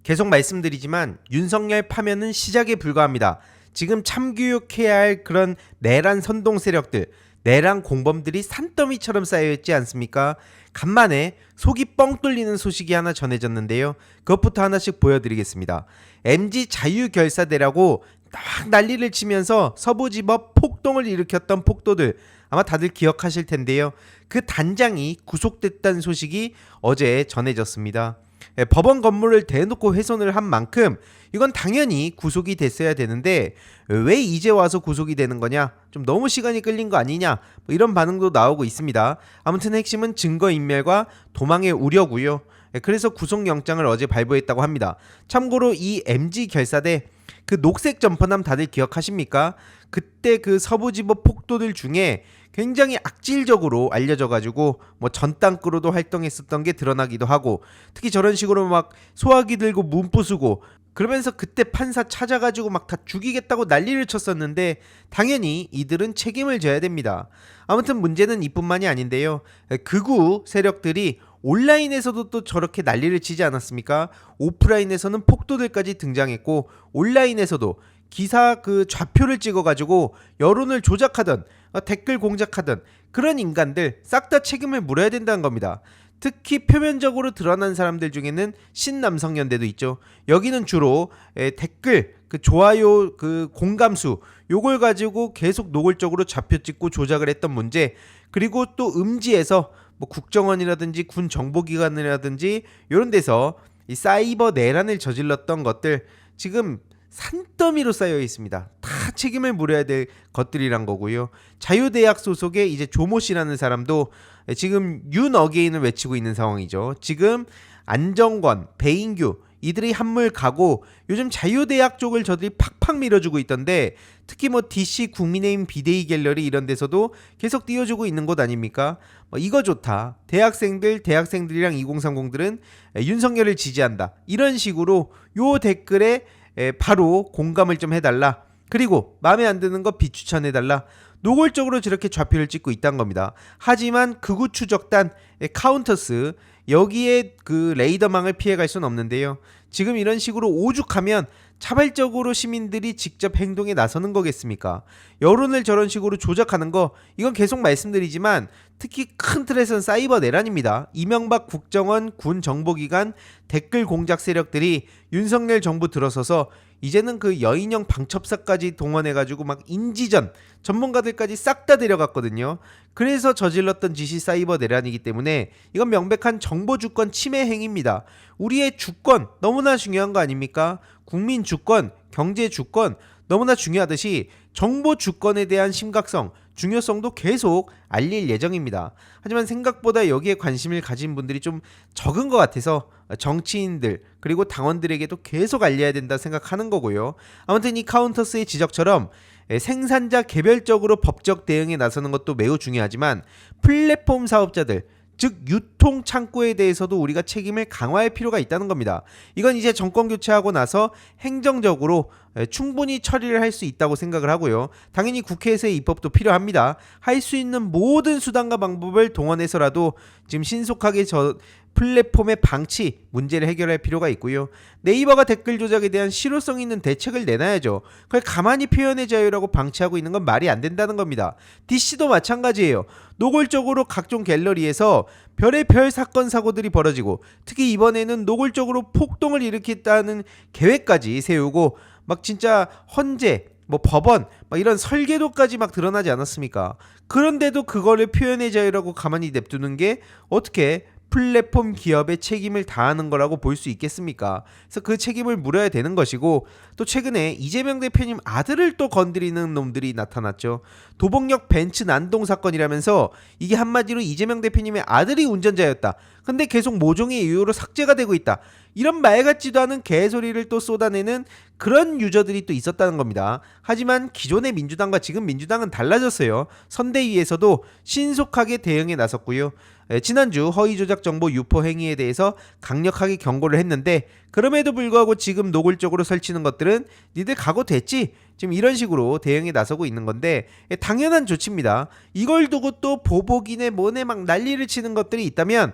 계속 말씀드리지만 윤석열 파면은 시작에 불과합니다. 지금 참교육해야 할 그런 내란 선동 세력들, 내란 공범들이 산더미처럼 쌓여있지 않습니까? 간만에 속이 뻥 뚫리는 소식이 하나 전해졌는데요. 그것부터 하나씩 보여드리겠습니다. MG 자유결사대라고 딱 난리를 치면서 서부지법 폭동을 일으켰던 폭도들, 아마 다들 기억하실 텐데요. 그 단장이 구속됐다는 소식이 어제 전해졌습니다. 법원 건물을 대놓고 훼손을 한 만큼 이건 당연히 구속이 됐어야 되는데 왜 이제 와서 구속이 되는 거냐, 좀 너무 시간이 끌린 거 아니냐, 뭐 이런 반응도 나오고 있습니다. 아무튼 핵심은 증거인멸과 도망의 우려고요. 그래서 구속영장을 어제 발부했다고 합니다. 참고로 이 MG 결사대 그 녹색 점퍼남 다들 기억하십니까? 그때 그 서부지법 폭도들 중에 굉장히 악질적으로 알려져가지고 뭐 전당으로도 활동했었던 게 드러나기도 하고, 특히 저런 식으로 막 소화기 들고 문 부수고 그러면서 그때 판사 찾아가지고 막 다 죽이겠다고 난리를 쳤었는데 당연히 이들은 책임을 져야 됩니다. 아무튼 문제는 이뿐만이 아닌데요. 극우 세력들이 온라인에서도 또 저렇게 난리를 치지 않았습니까? 오프라인에서는 폭도들까지 등장했고 온라인에서도 기사 그 좌표를 찍어가지고 여론을 조작하던 댓글 공작하던 그런 인간들 싹 다 책임을 물어야 된다는 겁니다. 특히 표면적으로 드러난 사람들 중에는 신남성연대도 있죠. 여기는 주로 댓글, 그 좋아요, 그 공감수 요걸 가지고 계속 노골적으로 좌표 찍고 조작을 했던 문제, 그리고 또 음지에서 뭐 국정원이라든지 군 정보기관이라든지 이런 데서 이 사이버 내란을 저질렀던 것들 지금 산더미로 쌓여 있습니다. 다 책임을 물어야 될 것들이란 거고요. 자유대학 소속의 이제 조모 씨라는 사람도 지금 윤 어게인을 외치고 있는 상황이죠. 지금 안정권, 배인규 이들이 한물 가고 요즘 자유대학 쪽을 저들이 팍팍 밀어주고 있던데, 특히 뭐 DC 국민의힘 비대위 갤러리 이런 데서도 계속 띄워주고 있는 곳 아닙니까? 이거 좋다, 대학생들이랑 2030들은 윤석열을 지지한다, 이런 식으로 요 댓글에 바로 공감을 좀 해달라, 그리고 마음에 안 드는 거 비추천해달라, 노골적으로 저렇게 좌표를 찍고 있다는 겁니다. 하지만 극우 추적단 카운터스 여기에 그 레이더망을 피해갈 수는 없는데요. 지금 이런 식으로 오죽하면 자발적으로 시민들이 직접 행동에 나서는 거겠습니까? 여론을 저런 식으로 조작하는 거, 이건 계속 말씀드리지만 특히 큰 틀에서는 사이버 내란입니다. 이명박 국정원, 군 정보기관, 댓글 공작 세력들이 윤석열 정부 들어서서 이제는 그 여인형 방첩사까지 동원해가지고 막 인지전 전문가들까지 싹 다 데려갔거든요. 그래서 저질렀던 짓이 사이버 내란이기 때문에 이건 명백한 정보 주권 침해 행위입니다. 우리의 주권 너무나 중요한 거 아닙니까? 국민 주권, 경제 주권 너무나 중요하듯이 정보 주권에 대한 심각성, 중요성도 계속 알릴 예정입니다. 하지만 생각보다 여기에 관심을 가진 분들이 좀 적은 것 같아서 정치인들 그리고 당원들에게도 계속 알려야 된다 생각하는 거고요. 아무튼 이 카운터스의 지적처럼 생산자 개별적으로 법적 대응에 나서는 것도 매우 중요하지만 플랫폼 사업자들, 즉 유통 창구에 대해서도 우리가 책임을 강화할 필요가 있다는 겁니다. 이건 이제 정권 교체하고 나서 행정적으로 충분히 처리를 할 수 있다고 생각을 하고요. 당연히 국회에서의 입법도 필요합니다. 할 수 있는 모든 수단과 방법을 동원해서라도 지금 신속하게 저 플랫폼의 방치 문제를 해결할 필요가 있고요. 네이버가 댓글 조작에 대한 실효성 있는 대책을 내놔야죠. 그걸 가만히 표현의 자유라고 방치하고 있는 건 말이 안 된다는 겁니다. DC도 마찬가지예요. 노골적으로 각종 갤러리에서 별의별 사건 사고들이 벌어지고, 특히 이번에는 노골적으로 폭동을 일으켰다는 계획까지 세우고 막 진짜 헌재, 뭐 법원, 막 이런 설계도까지 막 드러나지 않았습니까? 그런데도 그거를 표현의 자유라고 가만히 냅두는 게 어떻게 플랫폼 기업의 책임을 다하는 거라고 볼 수 있겠습니까? 그래서 그 책임을 물어야 되는 것이고, 또 최근에 이재명 대표님 아들을 또 건드리는 놈들이 나타났죠. 도봉역 벤츠 난동 사건이라면서 이게 한마디로 이재명 대표님의 아들이 운전자였다, 근데 계속 모종의 이유로 삭제가 되고 있다, 이런 말 같지도 않은 개소리를 또 쏟아내는 그런 유저들이 또 있었다는 겁니다. 하지만 기존의 민주당과 지금 민주당은 달라졌어요. 선대위에서도 신속하게 대응에 나섰고요. 지난주 허위조작 정보 유포 행위에 대해서 강력하게 경고를 했는데, 그럼에도 불구하고 지금 노골적으로 설치는 것들은 니들 각오됐지? 지금 이런 식으로 대응에 나서고 있는 건데 당연한 조치입니다. 이걸 두고 또 보복이네 뭐네 막 난리를 치는 것들이 있다면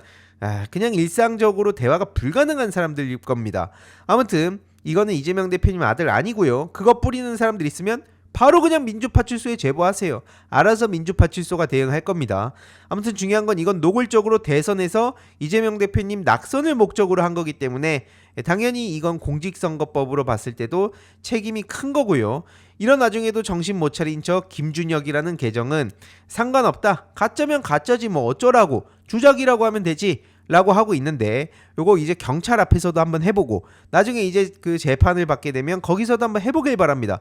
그냥 일상적으로 대화가 불가능한 사람들일 겁니다. 아무튼 이거는 이재명 대표님 아들 아니고요. 그거 뿌리는 사람들 있으면 바로 그냥 민주파출소에 제보하세요. 알아서 민주파출소가 대응할 겁니다. 아무튼 중요한 건 이건 노골적으로 대선에서 이재명 대표님 낙선을 목적으로 한 거기 때문에 당연히 이건 공직선거법으로 봤을 때도 책임이 큰 거고요. 이런 와중에도 정신 못 차린 저 김준혁이라는 계정은 상관없다. 가짜면 가짜지 뭐 어쩌라고. 주작이라고 하면 되지. 라고 하고 있는데 요거 이제 경찰 앞에서도 한번 해보고 나중에 이제 그 재판을 받게 되면 거기서도 한번 해보길 바랍니다.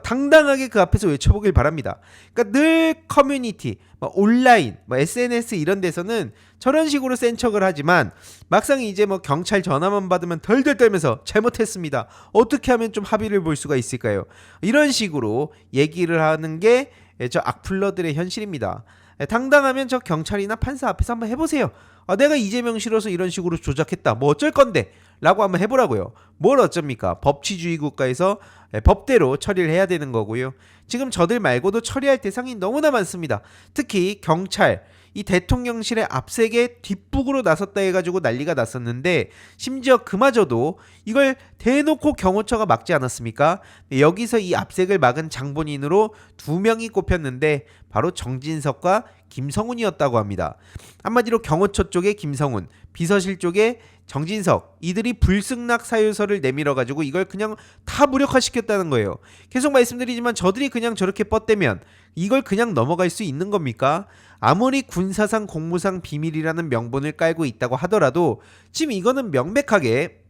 당당하게 그 앞에서 외쳐보길 바랍니다. 그러니까 늘 커뮤니티, 온라인, SNS 이런 데서는 저런 식으로 센 척을 하지만 막상 이제 경찰 전화만 받으면 덜덜 떨면서 잘못했습니다. 어떻게 하면 좀 합의를 볼 수가 있을까요? 이런 식으로 얘기를 하는 게 저 악플러들의 현실입니다. 당당하면 저 경찰이나 판사 앞에서 한번 해보세요. 내가 이재명 싫어서 이런 식으로 조작했다. 뭐 어쩔 건데? 라고 한번 해보라고요. 뭘 어쩝니까? 법치주의 국가에서 법대로 처리를 해야 되는 거고요. 지금 저들 말고도 처리할 대상이 너무나 많습니다. 특히 경찰, 이 대통령실의 압색에 뒷북으로 나섰다 해가지고 난리가 났었는데 심지어 그마저도 이걸 대놓고 경호처가 막지 않았습니까? 여기서 이 압색을 막은 장본인으로 2명이 꼽혔는데 바로 정진석과 김성훈이었다고 합니다. 한마디로 경호처 쪽에 김성훈, 비서실 쪽에 정진석, 이들이 불승낙 사유서를 내밀어가지고 이걸 그냥 다 무력화시켰다는 거예요. 계속 말씀드리지만 저들이 그냥 저렇게 뻗대면 이걸 그냥 넘어갈 수 있는 겁니까? 아무리 군사상 공무상 비밀이라는 명분을 깔고 있다고 하더라도 지금 이거는 명백하게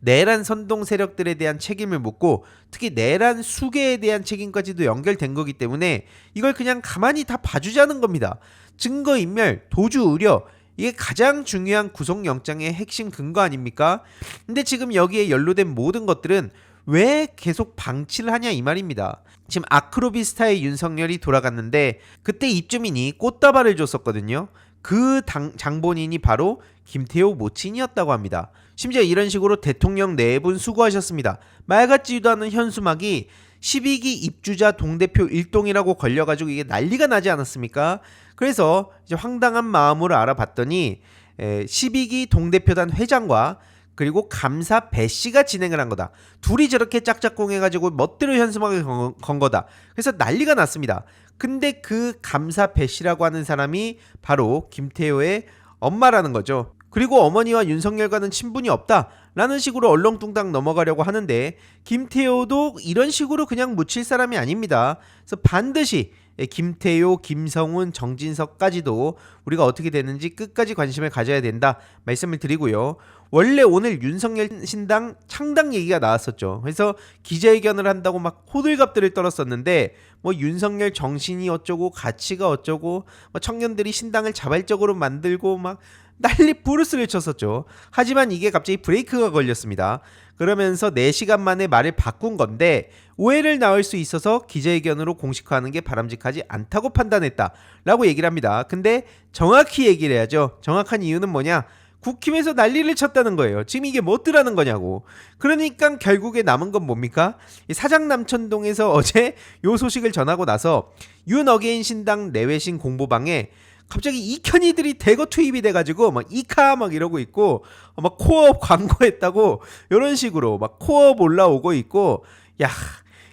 내란 선동 세력들에 대한 책임을 묻고 특히 내란 수괴에 대한 책임까지도 연결된 거기 때문에 이걸 그냥 가만히 다 봐주자는 겁니다. 증거인멸, 도주 우려, 이게 가장 중요한 구속영장의 핵심 근거 아닙니까? 근데 지금 여기에 연루된 모든 것들은 왜 계속 방치를 하냐 이 말입니다. 지금 아크로비스타의 윤석열이 돌아갔는데 그때 입주민이 꽃다발을 줬었거든요. 그 장본인이 바로 김태호 모친이었다고 합니다. 심지어 이런 식으로 대통령 네 분 수고하셨습니다. 말 같지도 않은 현수막이 12기 입주자 동대표 일동이라고 걸려가지고 이게 난리가 나지 않았습니까? 그래서 이제 황당한 마음으로 알아봤더니 12기 동대표단 회장과 그리고 감사 배 씨가 진행을 한 거다. 둘이 저렇게 짝짝꿍해가지고 멋대로 현수막을 건 거다. 그래서 난리가 났습니다. 근데 그 감사 배 씨라고 하는 사람이 바로 김태호의 엄마라는 거죠. 그리고 어머니와 윤석열과는 친분이 없다라는 식으로 얼렁뚱땅 넘어가려고 하는데 김태호도 이런 식으로 그냥 묻힐 사람이 아닙니다. 그래서 반드시 김태호, 김성훈, 정진석까지도 우리가 어떻게 되는지 끝까지 관심을 가져야 된다 말씀을 드리고요. 원래 오늘 윤석열 신당 창당 얘기가 나왔었죠. 그래서 기자회견을 한다고 막 호들갑들을 떨었었는데 윤석열 정신이 어쩌고 가치가 어쩌고 청년들이 신당을 자발적으로 만들고 막 난리 부르스를 쳤었죠. 하지만 이게 갑자기 브레이크가 걸렸습니다. 그러면서 4시간 만에 말을 바꾼 건데 오해를 낳을 수 있어서 기자회견으로 공식화하는 게 바람직하지 않다고 판단했다 라고 얘기를 합니다. 근데 정확히 얘기를 해야죠. 정확한 이유는 뭐냐? 국힘에서 난리를 쳤다는 거예요. 지금 이게 뭐 어쩌라는 거냐고. 그러니까 결국에 남은 건 뭡니까? 사장 남천동에서 어제 요 소식을 전하고 나서 윤어게인 신당 내외신 공보방에 갑자기 이현이들이 대거 투입이 돼가지고 막 이카 막 이러고 있고 막 코어업 광고했다고 이런 식으로 막 코어업 올라오고 있고 야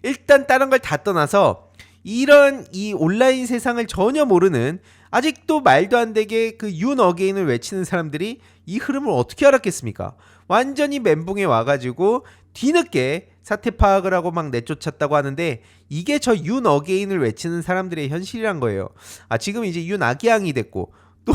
일단 다른 걸 다 떠나서 이런 이 온라인 세상을 전혀 모르는 아직도 말도 안 되게 그 윤어게인을 외치는 사람들이 이 흐름을 어떻게 알았겠습니까? 완전히 멘붕에 와가지고 뒤늦게 사태 파악을 하고 막 내쫓았다고 하는데 이게 저 윤어게인을 외치는 사람들의 현실이란 거예요. 지금 이제 윤아기양이 됐고 또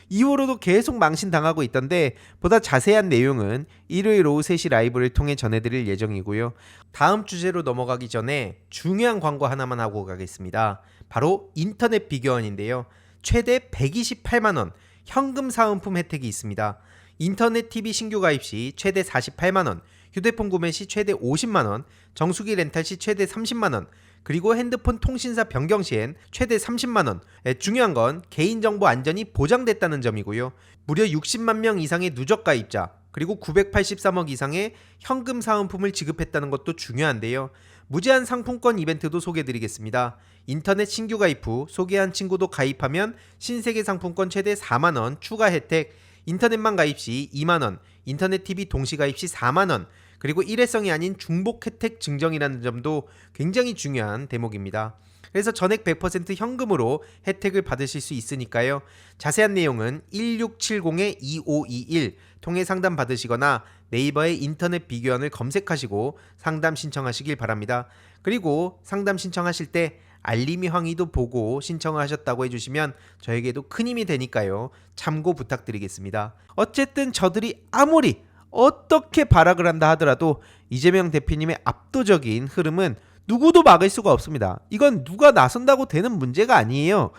이후로도 계속 망신당하고 있던데 보다 자세한 내용은 일요일 오후 3시 라이브를 통해 전해드릴 예정이고요. 다음 주제로 넘어가기 전에 중요한 광고 하나만 하고 가겠습니다. 바로 인터넷 비교원인데요. 최대 128만원 현금 사은품 혜택이 있습니다. 인터넷 TV 신규 가입 시 최대 48만원, 휴대폰 구매 시 최대 50만원, 정수기 렌탈 시 최대 30만원, 그리고 핸드폰 통신사 변경 시엔 최대 30만원. 중요한 건 개인정보 안전이 보장됐다는 점이고요. 무려 60만 명 이상의 누적 가입자, 그리고 983억 이상의 현금 사은품을 지급했다는 것도 중요한데요. 무제한 상품권 이벤트도 소개해드리겠습니다. 인터넷 신규 가입 후 소개한 친구도 가입하면 신세계 상품권 최대 4만원 추가 혜택, 인터넷만 가입 시 2만원, 인터넷 TV 동시 가입 시 4만원, 그리고 일회성이 아닌 중복 혜택 증정이라는 점도 굉장히 중요한 대목입니다. 그래서 전액 100% 현금으로 혜택을 받으실 수 있으니까요. 자세한 내용은 1670-2521 통해 상담 받으시거나 네이버에 인터넷 비교원을 검색하시고 상담 신청하시길 바랍니다. 그리고 상담 신청하실 때 알림이 항의도 보고 신청을 하셨다고 해주시면 저에게도 큰 힘이 되니까요. 참고 부탁드리겠습니다. 어쨌든 저들이 아무리 어떻게 발악을 한다 하더라도 이재명 대표님의 압도적인 흐름은 누구도 막을 수가 없습니다. 이건 누가 나선다고 되는 문제가 아니에요.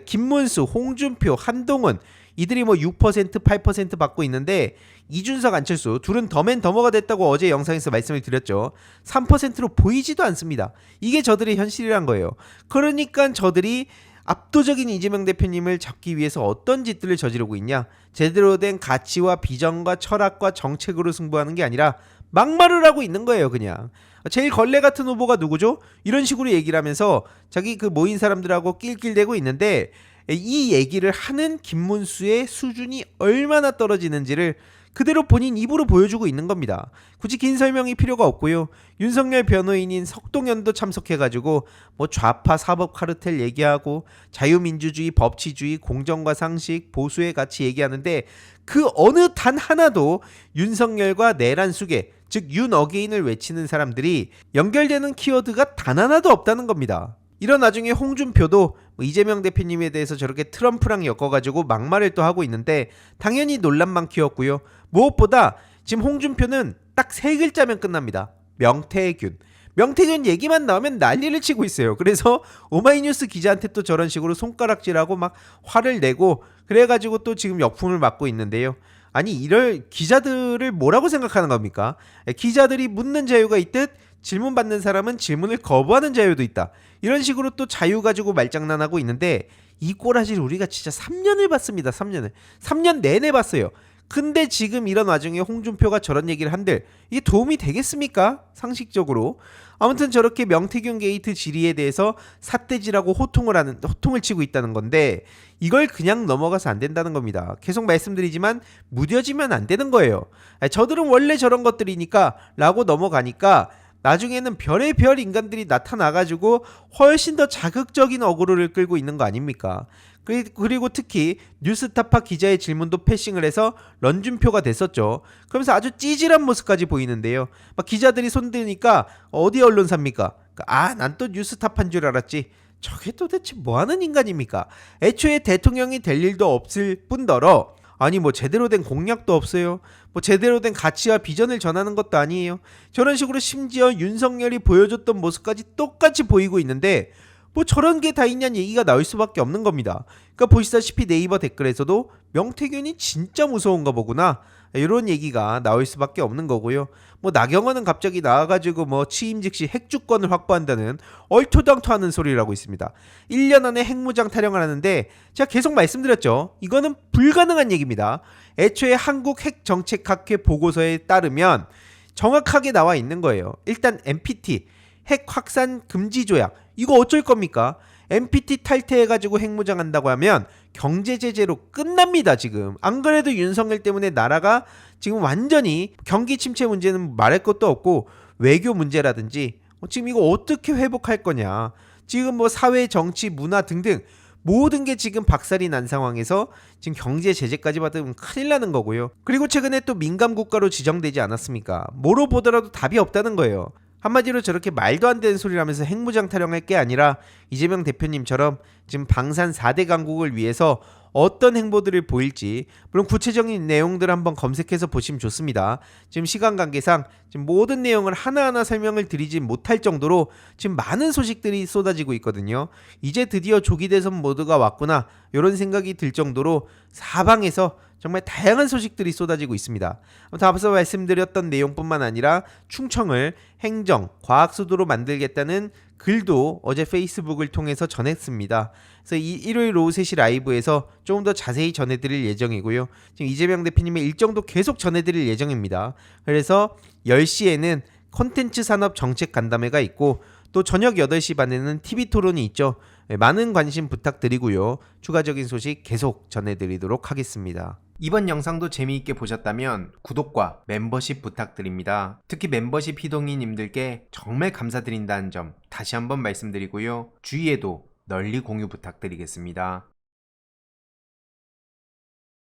김문수, 홍준표, 한동훈 이들이 뭐 6%, 8% 받고 있는데 이준석, 안철수 둘은 더맨더머가 됐다고 어제 영상에서 말씀을 드렸죠. 3%로 보이지도 않습니다. 이게 저들의 현실이란 거예요. 그러니까 저들이 압도적인 이재명 대표님을 잡기 위해서 어떤 짓들을 저지르고 있냐? 제대로 된 가치와 비전과 철학과 정책으로 승부하는 게 아니라 막말을 하고 있는 거예요. 그냥 제일 걸레 같은 후보가 누구죠? 이런 식으로 얘기를 하면서 자기 그 모인 사람들하고 낄낄대고 있는데 이 얘기를 하는 김문수의 수준이 얼마나 떨어지는지를 그대로 본인 입으로 보여주고 있는 겁니다. 굳이 긴 설명이 필요가 없고요. 윤석열 변호인인 석동현도 참석해가지고 뭐 좌파 사법 카르텔 얘기하고 자유민주주의, 법치주의, 공정과 상식, 보수의 가치 얘기하는데 그 어느 단 하나도 윤석열과 내란 수계, 즉 윤어게인을 외치는 사람들이 연결되는 키워드가 단 하나도 없다는 겁니다. 이런 와중에 홍준표도 이재명 대표님에 대해서 저렇게 트럼프랑 엮어가지고 막말을 또 하고 있는데 당연히 논란만 키웠고요. 무엇보다 지금 홍준표는 딱 세 글자면 끝납니다. 명태균. 명태균 얘기만 나오면 난리를 치고 있어요. 그래서 오마이뉴스 기자한테 또 저런 식으로 손가락질하고 막 화를 내고 그래가지고 또 지금 역풍을 맞고 있는데요. 아니 이럴 기자들을 뭐라고 생각하는 겁니까? 기자들이 묻는 자유가 있듯 질문받는 사람은 질문을 거부하는 자유도 있다. 이런 식으로 또 자유 가지고 말장난하고 있는데 이 꼬라지를 우리가 진짜 3년을 봤습니다. 3년 내내 봤어요. 근데 지금 이런 와중에 홍준표가 저런 얘기를 한들 이게 도움이 되겠습니까? 상식적으로. 아무튼 저렇게 명태균 게이트 질의에 대해서 삿대질하고 호통을 치고 있다는 건데 이걸 그냥 넘어가서 안 된다는 겁니다. 계속 말씀드리지만 무뎌지면 안 되는 거예요. 저들은 원래 저런 것들이니까 라고 넘어가니까 나중에는 별의 별 인간들이 나타나가지고 훨씬 더 자극적인 어그로를 끌고 있는 거 아닙니까? 그리고 특히 뉴스타파 기자의 질문도 패싱을 해서 런쥔표가 됐었죠. 그러면서 아주 찌질한 모습까지 보이는데요. 막 기자들이 손드니까 어디 언론사입니까? 난 또 뉴스타파인 줄 알았지. 저게 도대체 뭐하는 인간입니까? 애초에 대통령이 될 일도 없을 뿐더러 아니 뭐 제대로 된 공약도 없어요. 뭐 제대로 된 가치와 비전을 전하는 것도 아니에요. 저런 식으로 심지어 윤석열이 보여줬던 모습까지 똑같이 보이고 있는데 뭐 저런 게 다 있냐는 얘기가 나올 수밖에 없는 겁니다. 그러니까 보시다시피 네이버 댓글에서도 명태균이 진짜 무서운가 보구나 이런 얘기가 나올 수밖에 없는 거고요. 뭐 나경원은 갑자기 나와가지고 뭐 취임 즉시 핵주권을 확보한다는 얼토당토하는 소리를 하고 있습니다. 1년 안에 핵무장 타령을 하는데 제가 계속 말씀드렸죠. 이거는 불가능한 얘기입니다. 애초에 한국 핵정책학회 보고서에 따르면 정확하게 나와 있는 거예요. 일단 NPT 핵 확산 금지 조약 이거 어쩔 겁니까? NPT 탈퇴해가지고 핵무장한다고 하면 경제 제재로 끝납니다. 지금 안 그래도 윤석열 때문에 나라가 지금 완전히 경기 침체 문제는 말할 것도 없고 외교 문제라든지 지금 이거 어떻게 회복할 거냐. 지금 뭐 사회 정치 문화 등등 모든 게 지금 박살이 난 상황에서 지금 경제 제재까지 받으면 큰일 나는 거고요. 그리고 최근에 또 민감 국가로 지정되지 않았습니까? 뭐로 보더라도 답이 없다는 거예요. 한마디로 저렇게 말도 안 되는 소리를 하면서 핵무장 타령할 게 아니라 이재명 대표님처럼 지금 방산 4대 강국을 위해서 어떤 행보들을 보일지 물론 구체적인 내용들 한번 검색해서 보시면 좋습니다. 지금 시간 관계상 지금 모든 내용을 하나하나 설명을 드리지 못할 정도로 지금 많은 소식들이 쏟아지고 있거든요. 이제 드디어 조기 대선 모드가 왔구나 이런 생각이 들 정도로 사방에서 정말 다양한 소식들이 쏟아지고 있습니다. 아무튼 앞서 말씀드렸던 내용뿐만 아니라 충청을 행정, 과학 수도로 만들겠다는 글도 어제 페이스북을 통해서 전했습니다. 그래서 이 일요일 오후 3시 라이브에서 조금 더 자세히 전해드릴 예정이고요. 지금 이재명 대표님의 일정도 계속 전해드릴 예정입니다. 그래서 10시에는 콘텐츠 산업 정책 간담회가 있고 또 저녁 8시 반에는 TV 토론이 있죠. 많은 관심 부탁드리고요. 추가적인 소식 계속 전해드리도록 하겠습니다. 이번 영상도 재미있게 보셨다면 구독과 멤버십 부탁드립니다. 특히 멤버십 희동이님들께 정말 감사드린다는 점 다시 한번 말씀드리고요. 주위에도 널리 공유 부탁드리겠습니다.